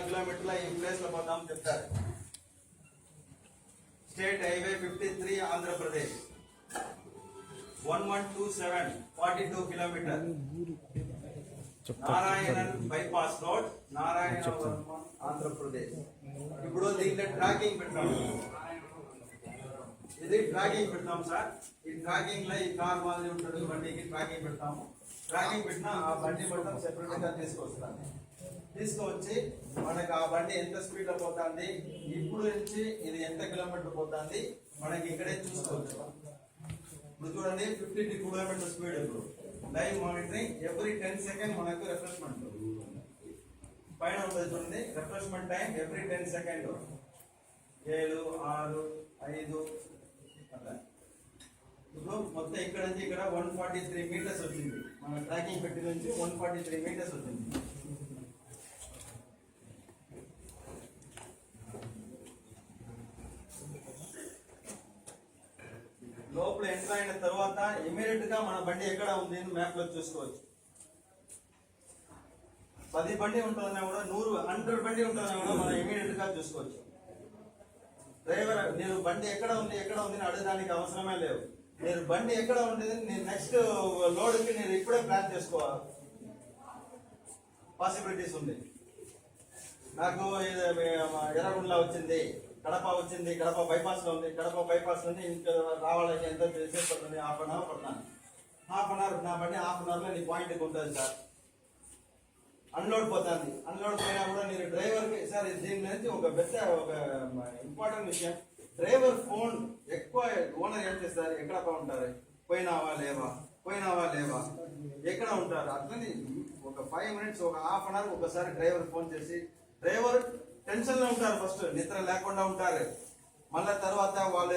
కిలోమీటర్ల ఈ ప్లేస్ లో పోతాం చెప్తారు. State highway 53 Andhra Pradesh 1127 42 kilometre. Narayanan bypass road, Narayanavaram, Andhra Pradesh. ఇప్పుడు దీంట్లో ట్రాకింగ్ పెట్టాము. ఇది ట్రాకింగ్ పెడతాం సార్. ఈ ట్రాకింగ్ లో ఈ కార్ మాదిరి ఉంటుంది బండికి ట్రాకింగ్ పెడతాము. ట్రాకింగ్ పెట్టినా ఆ బండి మొత్తం సెపరేట్ గా తీసుకొస్తాను. తీసుకొచ్చి మనకు ఆ బండి ఎంత స్పీడ్ లో పోతుంది, ఇప్పుడు నుంచి ఇది ఎంత కిలోమీటర్ పోతుంది మనకి ఇక్కడే చూసుకోవచ్చు. ఇప్పుడు చూడండి 50 కిలోమీటర్ స్పీడ్. ఇప్పుడు లైవ్ మానిటరింగ్ ఎవ్రీ 10 సెకండ్ మనకు రిఫ్రెష్మెంట్ పైన ఉంటుంది చూడండి. రిఫ్రెష్మెంట్ టైం ఎవ్రీ 10 సెకండ్ 7, 6, 5 అట్లా. ఇప్పుడు మొత్తం ఇక్కడ నుంచి ఇక్కడ 143 మీటర్స్ వచ్చింది. మన ట్రాకింగ్ పెట్టి నుంచి 143 మీటర్స్ వచ్చింది. లోపల ఎంటర్ అయిన తర్వాత ఇమీడియట్ గా మన బండి ఎక్కడ ఉంది మ్యాప్ లో చూసుకోవచ్చు. 10 బండి ఉంటుందన్నా కూడా 100 బండి ఉంటుందన్నా కూడా మనం ఇమీడియట్ గా చూసుకోవచ్చు. డ్రైవర్ నేను బండి ఎక్కడ ఉంది అని అడగడానికి అవసరమే లేవు. నేను బండి ఎక్కడ ఉండేది నేను నెక్స్ట్ లోడ్కి నేను ఇప్పుడే ప్లాన్ చేసుకోవాలి. పాసిబిలిటీస్ ఉంది. నాకు ఎర్రగుండ్ల వచ్చింది, కడప వచ్చింది, కడప బైపాస్ లో ఉంది. కడప బైపాస్ నుండి ఇంకా రావాలని ఎంత సేపు పడుతుంది? హాఫ్ అన్ అవర్ పడుతుంది. హాఫ్ అన్ అవర్ నా బండి హాఫ్ అన్ అవర్ లో నీ పాయింట్కి ఉంటుంది సార్. అన్లోడ్ పోతుంది. అన్లోడ్ పోయినా కూడా నేను డ్రైవర్కి సార్ దీని నుంచి ఒక పెద్ద ఒక ఇంపార్టెంట్ విషయం, డ్రైవర్ ఫోన్ ఎక్కువ ఓనర్ ఏం చేస్తారు, ఎక్కడ ఉంటారు, పోయినావా లేవా ఎక్కడ ఉంటారు. అట్లని ఒక 5 మినిట్స్ ఒక హాఫ్ అన్ అవర్ ఒకసారి డ్రైవర్ ఫోన్ చేసి, డ్రైవర్ టెన్షన్ లో ఉంటారు, ఫస్ట్ నిద్ర లేకుండా ఉంటారు. మళ్ళా తర్వాత వాళ్ళు